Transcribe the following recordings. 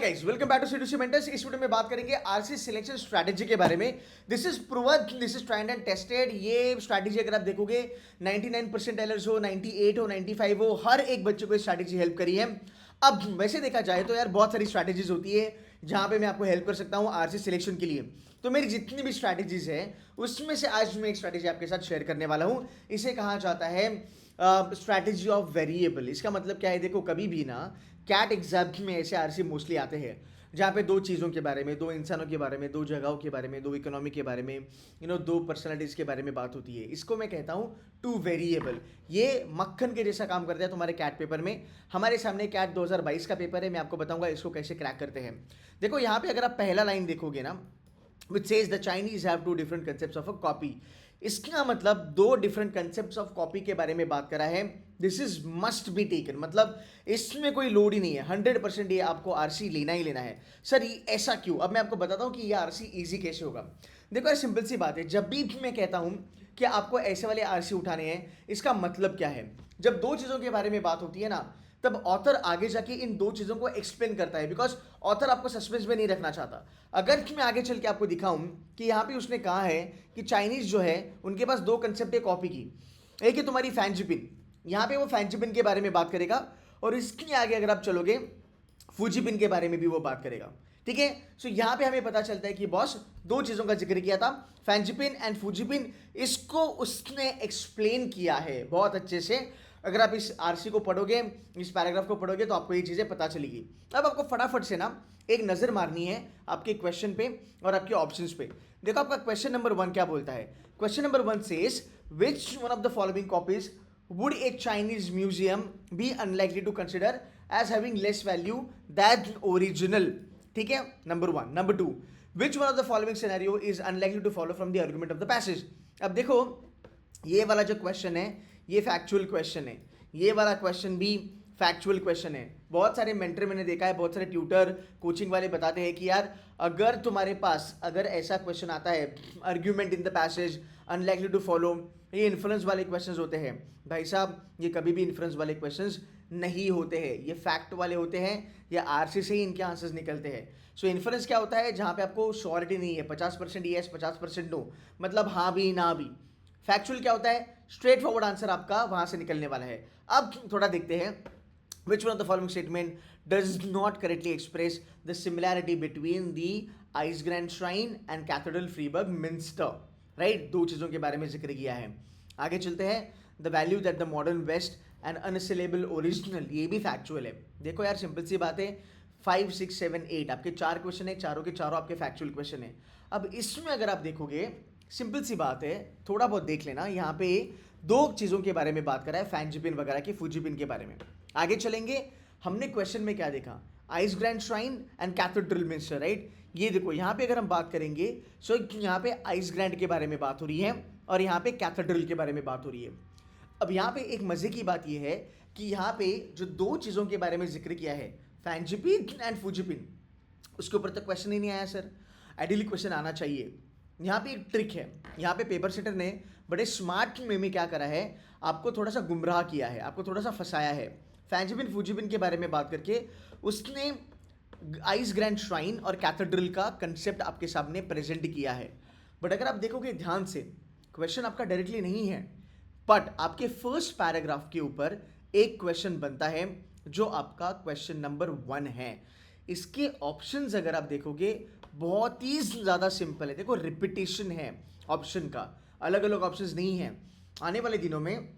Guys welcome back to CDC mentors. इस video में बात करेंगे आरसी सिलेक्शन स्ट्रैटेजी के बारे में। This is proven, this is tried and tested. ये स्ट्रैटेजी अगर आप देखोगे 99% एलर्स हो, 98 हो, 95 हो, हर एक बच्चे को स्ट्रैटेजी हेल्प करी है। अब वैसे देखा जाए तो यार बहुत सारी स्ट्रैटेजीज होती है जहां पे मैं आपको हेल्प कर सकता हूं आरसी सिलेक्शन के लिए। तो मेरी जितनी भी स्ट्रैटेजीज है उसमें से आज मैं एक स्ट्रैटेजी आपके साथ शेयर करने वाला हूं। इसे कहा जाता है स्ट्रैटेजी ऑफ वेरिएबल। इसका मतलब क्या है, देखो कभी भी ना कैट एग्जाम में ऐसे आरसी मोस्टली आते हैं जहाँ पे दो चीज़ों के बारे में, दो इंसानों के बारे में, दो जगहों के बारे में, दो इकोनॉमी के बारे में, दो पर्सनालिटीज़ के बारे में बात होती है। इसको मैं कहता हूँ टू वेरिएबल। ये मक्खन के जैसा काम करता है तुम्हारे कैट पेपर में। हमारे सामने कैट 2022 का पेपर है, मैं आपको बताऊंगा इसको कैसे क्रैक करते हैं। देखो यहाँ पे अगर आप पहला लाइन देखोगे ना, which says the Chinese have two different concept of a copy. इसका मतलब दो डिफरेंट कंसेप्ट ऑफ कॉपी के बारे में बात करा है। This is must be taken, मतलब इसमें कोई लोड ही नहीं है, 100% ये आपको आरसी लेना ही लेना है। सर ये ऐसा क्यों? अब मैं आपको बताता हूँ कि ये आरसी इजी कैसे होगा। देखो यार सिंपल सी बात है, जब भी मैं कहता हूँ कि आपको ऐसे वाले आरसी उठाने हैं, इसका मतलब क्या है? जब दो चीज़ों के बारे में बात होती है ना, तब ऑथर आगे जाके इन दो चीज़ों को एक्सप्लेन करता है, बिकॉज ऑथर आपको सस्पेंस में नहीं रखना चाहता। अगर मैं आगे चल के आपको दिखाऊं कि यहाँ पे उसने कहा है कि चाइनीज जो है उनके पास दो कंसेप्ट है कॉपी की। एक है तुम्हारी फैंजिपिन, यहाँ पे वो फैंजिपिन के बारे में बात करेगा, और इसके आगे अगर आप चलोगे फूजीपिन के बारे में भी वो बात करेगा। ठीक है, सो यहाँ पे हमें पता चलता है कि बॉस दो चीज़ों का जिक्र किया था, फैंजिपिन एंड फूजीपिन। इसको उसने एक्सप्लेन किया है बहुत अच्छे से। अगर आप इस आरसी को पढ़ोगे, इस पैराग्राफ को पढ़ोगे, तो आपको ये चीज़ें पता चलेगी। अब आपको फटाफट से ना एक नज़र मारनी है आपके क्वेश्चन पे और आपके ऑप्शंस पे। देखो आपका क्वेश्चन नंबर 1 क्या बोलता है। Question number 1 says which one of the following copies would a Chinese museum be unlikely to consider as having less value than original? ठीक है, number 1। Number 2, which one of the following scenario is unlikely to follow from the argument of the passage? अब देखो ये वाला जो question है ये factual question है, ये वाला क्वेश्चन भी फैक्चुअल क्वेश्चन है। बहुत सारे मेंटर मैंने देखा है, बहुत सारे ट्यूटर कोचिंग वाले बताते हैं कि यार अगर तुम्हारे पास अगर ऐसा क्वेश्चन आता है, argument in the passage unlikely to follow, ये इन्फ्लुएंस वाले क्वेश्चंस होते हैं। भाई साहब ये कभी भी इन्फ्लुएंस वाले क्वेश्चंस नहीं होते हैं, ये फैक्ट वाले होते हैं, या आरसी से ही इनके आंसर्स निकलते हैं। सो इन्फ्लुएंस क्या होता है, जहाँ पे आपको श्योरिटी नहीं है, 50% येस 50% नो, मतलब हाँ भी ना भी। फैक्चुअल क्या होता है, स्ट्रेट फॉरवर्ड आंसर आपका वहां से निकलने वाला है। अब थोड़ा देखते हैं, which one of the following statement does not correctly express the similarity between the Eisgrand Shrine and Cathedral Freiburg Minster? Right, दो चीज़ों के बारे में जिक्र किया है। आगे चलते हैं, the value that the modern west and unassailable original, ये भी फैक्चुअल है। देखो यार सिंपल सी बात है, 5, 6, 7, 8 आपके 4 क्वेश्चन है, चारों के चारों आपके फैक्चुअल क्वेश्चन है। अब इसमें अगर आप देखोगे सिंपल सी बात है, थोड़ा बहुत देख लेना, यहाँ पे दो चीज़ों के बारे में बात करा है, फैंजिपिन वगैरह की, फूजीपिन के बारे में। आगे चलेंगे, हमने क्वेश्चन में क्या देखा, Ise Grand Shrine and cathedral minster, right. ये देखो यहाँ पे अगर हम बात करेंगे, सो यहाँ पे आइस ग्रैंड के बारे में बात हो रही है और यहाँ पे कैथेड्रल के बारे में बात हो रही है। अब यहाँ पे एक मजे की बात यह है कि यहाँ पे जो दो चीज़ों के बारे में जिक्र किया है, फैंजिपिन एंड फूजीपिन, उसके ऊपर तो क्वेश्चन ही नहीं आया सर। आइडियली क्वेश्चन आना चाहिए। यहाँ पे एक ट्रिक है, यहाँ पे पेपर सेटर ने बड़े स्मार्ट वे में क्या करा है, आपको थोड़ा सा गुमराह किया है, आपको थोड़ा सा फंसाया है। फैंजिपिन फूजीपिन के बारे में बात करके उसने आइस ग्रैंड श्राइन और कैथेड्रल का कंसेप्ट आपके सामने प्रेजेंट किया है। बट अगर आप देखोगे ध्यान से, क्वेश्चन आपका डायरेक्टली नहीं है, बट आपके फर्स्ट पैराग्राफ के ऊपर एक क्वेश्चन बनता है जो आपका क्वेश्चन नंबर 1 है। इसके ऑप्शंस अगर आप देखोगे बहुत ही ज़्यादा सिंपल है। देखो रिपीटेशन है ऑप्शन का, अलग अलग ऑप्शंस नहीं है। आने वाले दिनों में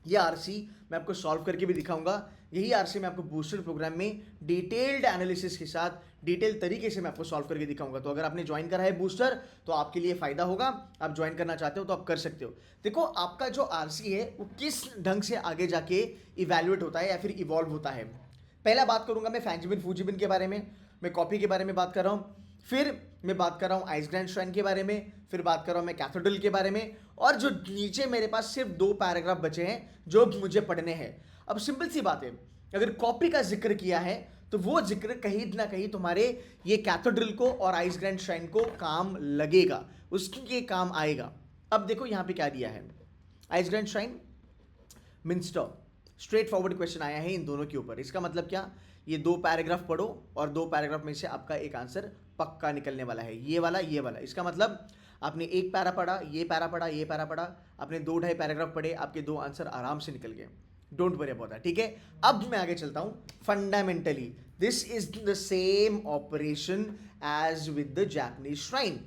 ये आरसी मैं आपको सॉल्व करके भी दिखाऊंगा। यही आरसी मैं आपको बूस्टर प्रोग्राम में डिटेल्ड एनालिसिस के साथ डिटेल तरीके से मैं आपको सॉल्व करके दिखाऊंगा। तो अगर आपने ज्वाइन करा है बूस्टर तो आपके लिए फ़ायदा होगा, आप ज्वाइन करना चाहते हो तो आप कर सकते हो। देखो आपका जो आरसी है वो किस ढंग से आगे जाके इवेल्युएट होता है या फिर इवॉल्व होता है। पहला बात करूंगा मैं फैंजिपिन फूजीपिन के बारे में, मैं कॉपी के बारे में बात कर रहा हूँ, फिर मैं बात कर रहा हूँ आइस ग्रैंड श्राइन के बारे में, फिर बात कर रहा हूँ मैं कैथेड्रल के बारे में, और जो नीचे मेरे पास सिर्फ 2 पैराग्राफ बचे हैं जो मुझे पढ़ने हैं। अब सिंपल सी बात है, अगर कॉपी का जिक्र किया है तो वो जिक्र कहीं ना कहीं तुम्हारे ये कैथेड्रल को और आइस ग्रैंड श्राइन को काम लगेगा, उसके काम आएगा। अब देखो यहाँ पे क्या दिया है, Ise Grand Shrine minster, straight forward question आया है इन दोनों के ऊपर। इसका मतलब क्या, ये 2 पैराग्राफ पढ़ो और 2 पैराग्राफ में से आपका एक आंसर पक्का निकलने वाला है, ये वाला ये वाला। इसका मतलब आपने एक पैरा पढ़ा, ये पैरा पढ़ा, ये पैरा पढ़ा, आपने 2-2.5 पैराग्राफ पढ़े, आपके 2 आंसर आराम से निकल गए। डोंट वरी अबाउट दैट, ठीक है। अब मैं आगे चलता हूँ। Fundamentally this is the same operation as with the Japanese shrine.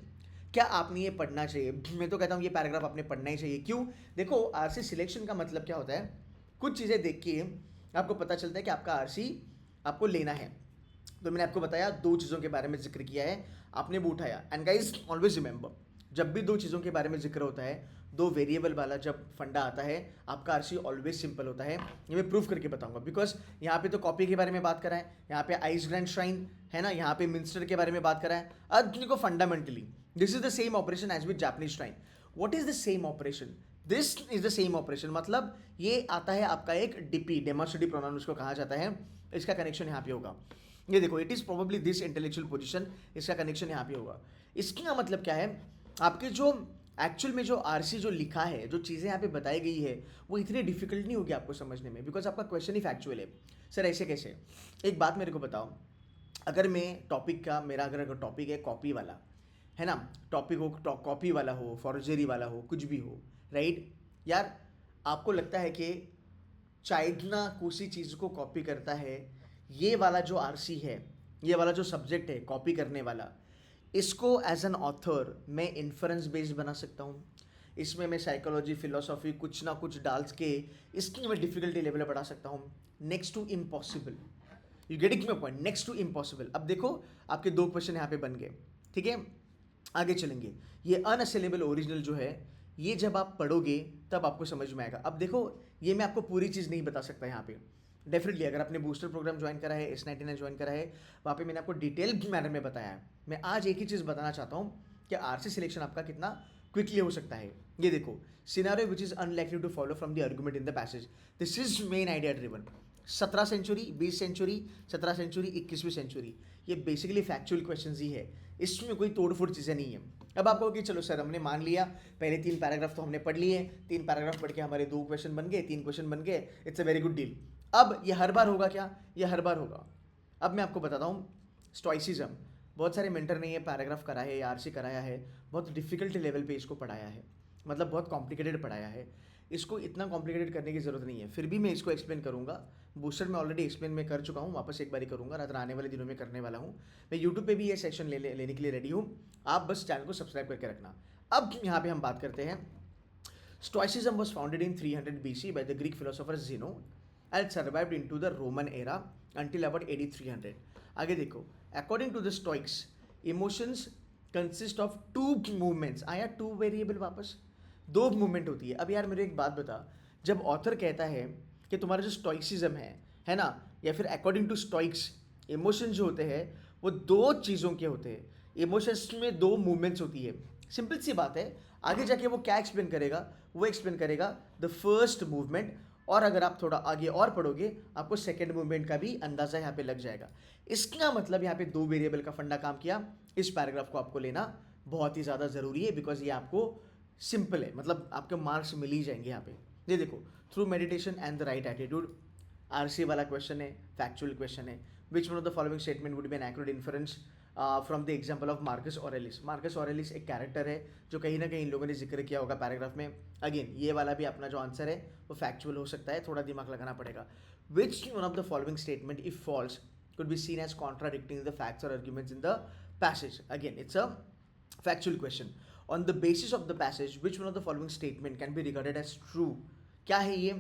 क्या आपने ये पढ़ना चाहिए? मैं तो कहता हूँ ये पैराग्राफ आपने पढ़ना ही चाहिए। क्यों? देखो, आरसी सिलेक्शन का मतलब क्या होता है, कुछ चीज़ें देख के आपको पता चलता है कि आपका आरसी आपको लेना है। तो मैंने आपको बताया 2 चीज़ों के बारे में जिक्र किया है, आपने वो उठाया। एंड गाइज ऑलवेज रिमेंबर, जब भी 2 चीज़ों के बारे में जिक्र होता है, 2 वेरिएबल वाला जब फंडा आता है, आपका आरसी ऑलवेज सिंपल होता है। ये मैं प्रूफ करके बताऊंगा, बिकॉज यहाँ पे तो कॉपी के बारे में बात करा है, यहाँ पे आइस ग्रैंड श्राइन है ना, यहाँ पे मिंस्टर के बारे में बात करा है। अब देखो, fundamentally this is the same operation as with Japanese shrine. What is the same operation? This is the same operation, मतलब ये आता है आपका एक डीपी, डेमोस्ट्रेटिव प्रोनाउन उसको कहा जाता है। इसका कनेक्शन यहाँ पे होगा, ये देखो, it is probably this intellectual position, इसका कनेक्शन यहाँ पे होगा। इसका मतलब क्या है, आपके जो एक्चुअल में जो आरसी जो लिखा है, जो चीज़ें यहाँ पे बताई गई है, वो इतनी डिफिकल्ट नहीं होगी आपको समझने में, बिकॉज आपका क्वेश्चन ही फैक्चुअल है। सर ऐसे कैसे? एक बात मेरे को बताओ, अगर मैं टॉपिक का, मेरा अगर टॉपिक है कॉपी वाला, है ना, टॉपिक हो कॉपी वाला हो, फॉर्जरी वाला हो, कुछ भी हो, राइट यार, आपको लगता है कि चाइना किसी चीज़ को कॉपी करता है, ये वाला जो आरसी है, ये वाला जो सब्जेक्ट है कॉपी करने वाला, इसको एज एन ऑथर मैं इन्फ्रेंस बेस्ड बना सकता हूँ। इसमें मैं साइकोलॉजी, फिलोसॉफी कुछ ना कुछ डाल के इसकी मैं डिफिकल्टी लेवल बढ़ा सकता हूँ। Next to impossible, you getting my point? Next to impossible. अब देखो, आपके 2 क्वेश्चन यहाँ पे बन गए, ठीक है। आगे चलेंगे। ये अनअसेलेबल ओरिजिनल जो है, ये जब आप पढ़ोगे तब आपको समझ में आएगा। अब देखो, ये मैं आपको पूरी चीज़ नहीं बता सकता यहाँ पे। डेफिनेटली अगर आपने बूस्टर प्रोग्राम ज्वाइन करा है, S99 ज्वाइन करा है, वहाँ पे मैंने आपको डिटेल मैनर में बताया है। मैं आज एक ही चीज़ बताना चाहता हूँ कि आरसी सिलेक्शन आपका कितना क्विकली हो सकता है। ये देखो, scenario which is unlikely to follow from the argument in the passage, this is main idea driven. 17 century, 20 century, 17 century, 21वीं सेंचुरी, ये बेसिकली फैक्चुअल क्वेश्चंस ही है, इसमें कोई तोड़फोड़ चीज़ें नहीं है। अब आप कहोगे चलो सर, हमने मान लिया, पहले 3 पैराग्राफ तो हमने पढ़ लिए, 3 पैराग्राफ पढ़ के हमारे 2 क्वेश्चन बन गए, 3 क्वेश्चन बन गए, it's a very good deal. अब ये हर बार होगा क्या? ये हर बार होगा। अब मैं आपको बताता हूँ, स्टोइसिज्म, बहुत सारे मेंटर ने ये पैराग्राफ कराया है, आरसी कराया है, बहुत डिफिकल्ट लेवल पे इसको पढ़ाया है, मतलब बहुत कॉम्प्लिकेटेड पढ़ाया है। इसको इतना कॉम्प्लिकेटेड करने की ज़रूरत नहीं है, फिर भी मैं इसको एक्सप्लेन करूँगा। बूस्टर में ऑलरेडी एक्सप्लेन मैं कर चुका हूँ, वापस एक बारी करूँगा, रात आने वाले दिनों में करने वाला हूँ। मैं यूट्यूब पे भी ये सेशन लेने के लिए रेडी हूँ, आप बस चैनल को सब्सक्राइब करके रखना। अब यहाँ पे हम बात करते हैं, stoicism was founded in 300 BC by the Greek philosopher Zeno and survived into the Roman era until about AD 300. आगे देखो, according to the Stoics, emotions consist of 2 movements। आया 2 वेरिएबल, वापस 2 मूवमेंट होती है। अब यार मेरे एक बात बता, जब ऑथर कहता है कि तुम्हारा जो स्टोइसिज्म है ना, या फिर अकॉर्डिंग टू स्टोइक्स, इमोशन जो होते हैं वो 2 चीज़ों के होते हैं। इमोशंस में 2 मूवमेंट्स होती है, सिंपल सी बात है। आगे जाके वो क्या एक्सप्लेन करेगा? वो एक्सप्लेन करेगा द फर्स्ट मूवमेंट, और अगर आप थोड़ा आगे और पढ़ोगे, आपको सेकेंड मूवमेंट का भी अंदाजा यहाँ पे लग जाएगा। इसका मतलब यहाँ पे 2 वेरिएबल का फंडा काम किया। इस पैराग्राफ को आपको लेना बहुत ही ज़्यादा ज़रूरी है, बिकॉज ये आपको सिंपल है, मतलब आपके मार्क्स मिल ही जाएंगे यहाँ पे। ये देखो, through meditation and the right attitude, RC वाला क्वेश्चन है, फैक्चुअल क्वेश्चन है। Which one of the following statement would be an accurate inference from the example of Marcus Aurelius. Marcus Aurelius एक कैरेक्टर है जो कहीं ना कहीं इन लोगों ने जिक्र किया होगा पैराग्राफ में। अगेन ये वाला भी अपना जो आंसर है वो फैक्चुअल हो सकता है, थोड़ा दिमाग लगाना पड़ेगा। Which one of the following statement if false could be seen as contradicting the facts or arguments in the passage? Again, it's a factual question. On the basis of the passage, which one of the following statement can be regarded as true? क्या है ये?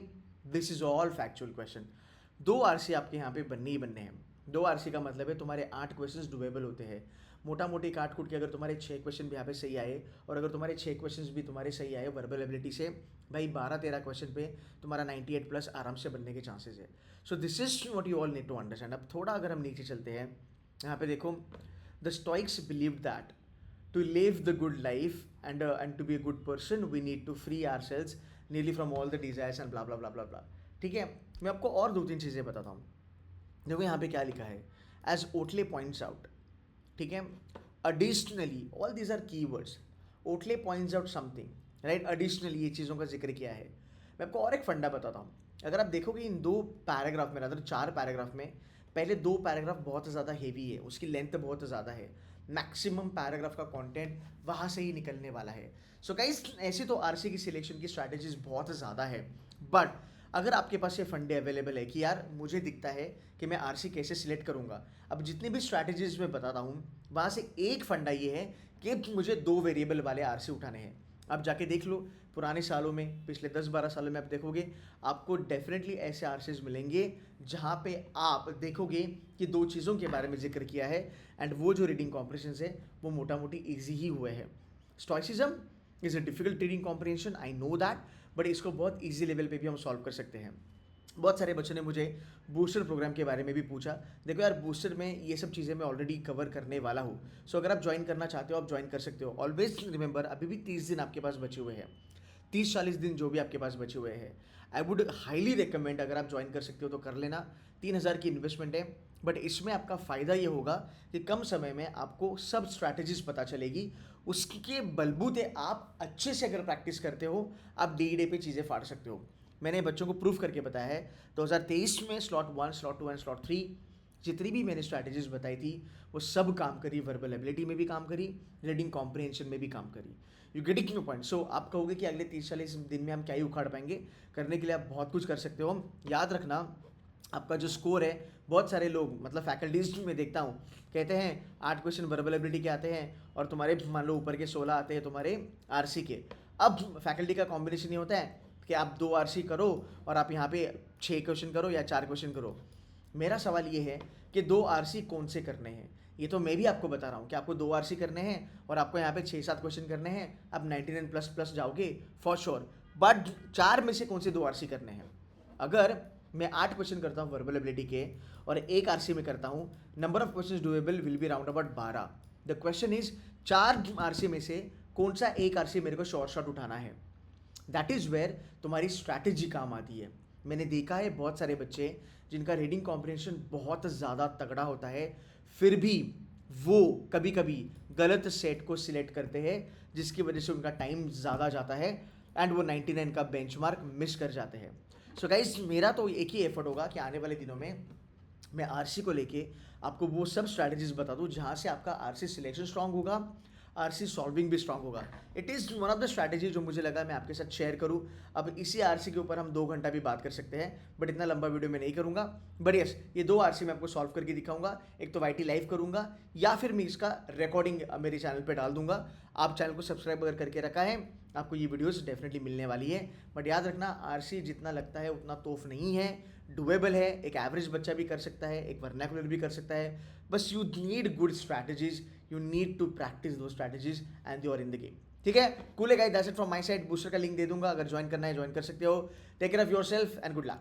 This is all factual question. 2 RC आपके यहाँ पे बनने ही बनने हैं। 2 RC का मतलब है तुम्हारे 8 क्वेश्चंस डुएबल होते हैं। मोटा मोटी काट कूट के अगर तुम्हारे 6 क्वेश्चन भी यहाँ पे सही आए, और अगर तुम्हारे 6 क्वेश्चंस भी तुम्हारे सही आए वर्बल एबिलिटी से, भाई 12-13 क्वेश्चन पे तुम्हारा 98+ आराम से बनने के चांसेस है। So this is what you all need to understand. अब थोड़ा अगर हम नीचे चलते हैं, यहाँ पे देखो, the Stoics believe that to live the good life and to be a good person we need to free ourselves nearly from all the desires and blah blah blah blah blah। ठीक है, मैं आपको और 2-3 चीज़ें बताता हूँ। देखो यहाँ पे क्या लिखा है, एज ओटले पॉइंट्स आउट, ठीक है, additionally, all these are keywords. Otley points out something, right, additionally ये चीज़ों का जिक्र किया है। मैं आपको और एक फंडा बताता हूँ। अगर आप देखोगे इन 2 पैराग्राफ में, अदर 4 पैराग्राफ में, पहले 2 पैराग्राफ बहुत ज़्यादा हेवी है, उसकी लेंथ बहुत ज़्यादा है, मैक्सिमम पैराग्राफ का कंटेंट वहाँ से ही निकलने वाला है। सो गाइस, ऐसी तो आरसी की सिलेक्शन की स्ट्रैटेजीज बहुत ज़्यादा है, बट अगर आपके पास ये फंडे अवेलेबल है कि यार मुझे दिखता है कि मैं आरसी कैसे सिलेक्ट करूँगा, अब जितनी भी स्ट्रैटेजीज मैं बताता हूँ वहाँ से एक फंडा ये है कि मुझे 2 वेरिएबल वाले आरसी उठाने हैं। आप जाके देख लो पुराने सालों में, पिछले 10-12 सालों में आप देखोगे आपको डेफिनेटली ऐसे आरसीज मिलेंगे जहाँ पे आप देखोगे कि 2 चीज़ों के बारे में जिक्र किया है, एंड वो जो रीडिंग कॉम्प्रिहेंशन है वो मोटा मोटी ईजी ही हुए हैं। Stoicism is a difficult reading comprehension, I know that, but इसको बहुत ईजी लेवल पे भी हम सॉल्व कर सकते हैं। बहुत सारे बच्चों ने मुझे बूस्टर प्रोग्राम के बारे में भी पूछा। देखो यार, बूस्टर में ये सब चीज़ें मैं ऑलरेडी कवर करने वाला हूँ। सो अगर आप ज्वाइन करना चाहते हो आप ज्वाइन कर सकते हो। ऑलवेज रिमेंबर, अभी भी 30 दिन आपके पास बचे हुए हैं, 30-40 दिन जो भी आपके पास बचे हुए हैं। आई वुड हाईली रिकमेंड, अगर आप ज्वाइन कर सकते हो तो कर लेना। 3000 की इन्वेस्टमेंट है, बट इसमें आपका फ़ायदा ये होगा कि कम समय में आपको सब स्ट्रैटेजीज पता चलेगी। उसके बलबूते आप अच्छे से अगर प्रैक्टिस करते हो आप डे पे चीज़ें फाड़ सकते हो। मैंने बच्चों को प्रूफ करके बताया है। 2023 में स्लॉट 1, स्लॉट 2 एंड स्लॉट 3 जितनी भी मैंने स्ट्रैटेजीज बताई थी वो सब काम करी। वर्बल एबिलिटी में भी काम करी, रीडिंग कॉम्प्रिहेंशन में भी काम करी। You getting no point. So आप कहोगे कि अगले 30-40 दिन में हम क्या ही उखाड़ पाएंगे, करने के लिए आप बहुत कुछ कर सकते हो। याद रखना, आपका जो स्कोर है, बहुत सारे लोग मतलब फैकल्टीज में देखता हूँ कहते हैं 8 क्वेश्चन वर्बल एबिलिटी के आते हैं और तुम्हारे मान लो ऊपर के 16 आते हैं तुम्हारे आरसी के। अब फैकल्टी का कॉम्बिनेशन ये होता है कि आप 2 आरसी करो और आप यहाँ पे 6 क्वेश्चन करो या 4 क्वेश्चन करो। मेरा सवाल ये है कि 2 आरसी कौन से करने हैं, ये तो मैं भी आपको बता रहा हूँ कि आपको 2 आरसी करने हैं और आपको यहाँ पे 6-7 क्वेश्चन करने हैं। आप 99 प्लस प्लस जाओगे फॉर श्योर, बट 4 में से कौन से 2 आरसी करने हैं। अगर मैं 8 क्वेश्चन करता हूँ वर्बल एबिलिटी के और 1 आरसी में करता हूँ, number of question doable will be round about 12। The question is 4 RC में से कौन सा 1 आरसी मेरे को शॉर्ट उठाना है। दैट इज़ वेयर तुम्हारी स्ट्रैटेजी काम आती है। मैंने देखा है बहुत सारे बच्चे जिनका रीडिंग कॉम्प्रिहेंशन बहुत ज़्यादा तगड़ा होता है, फिर भी वो कभी कभी गलत सेट को सिलेक्ट करते हैं जिसकी वजह से उनका टाइम ज़्यादा जाता है एंड वो 99 का बेंचमार्क मिस कर जाते हैं। सो गाइस, मेरा तो एक ही एफर्ट होगा कि आने वाले दिनों में मैं आरसी को लेके आपको वो सब स्ट्रैटेजीज बता दूँ जहाँ से आपका आरसी सिलेक्शन स्ट्रांग होगा, आरसी सॉल्विंग भी स्ट्रांग होगा। It is one of the strategy जो मुझे लगा मैं आपके साथ शेयर करूँ। अब इसी आरसी के ऊपर हम 2 घंटा भी बात कर सकते हैं, बट इतना लंबा वीडियो मैं नहीं करूँगा। बट यस, ये 2 आरसी मैं आपको सॉल्व करके दिखाऊंगा। एक तो वाईटी लाइव करूँगा या फिर मैं इसका रिकॉर्डिंग मेरे चैनल पर डाल दूंगा। आप चैनल को सब्सक्राइब अगर करके रखा है, आपको ये वीडियोस डेफिनेटली मिलने वाली है। बट याद रखना, आरसी जितना लगता है उतना तोफ नहीं है, डुएबल है। एक एवरेज बच्चा भी कर सकता है, एक वर्नाकुलर भी कर सकता है। बस you need good strategies, you need to practice दो strategies and you are in the game. ठीक है, कूल है guys, that's it from my side. Booster का लिंक दे दूंगा, अगर ज्वाइन करना है ज्वाइन कर सकते हो। Take care of yourself and good luck.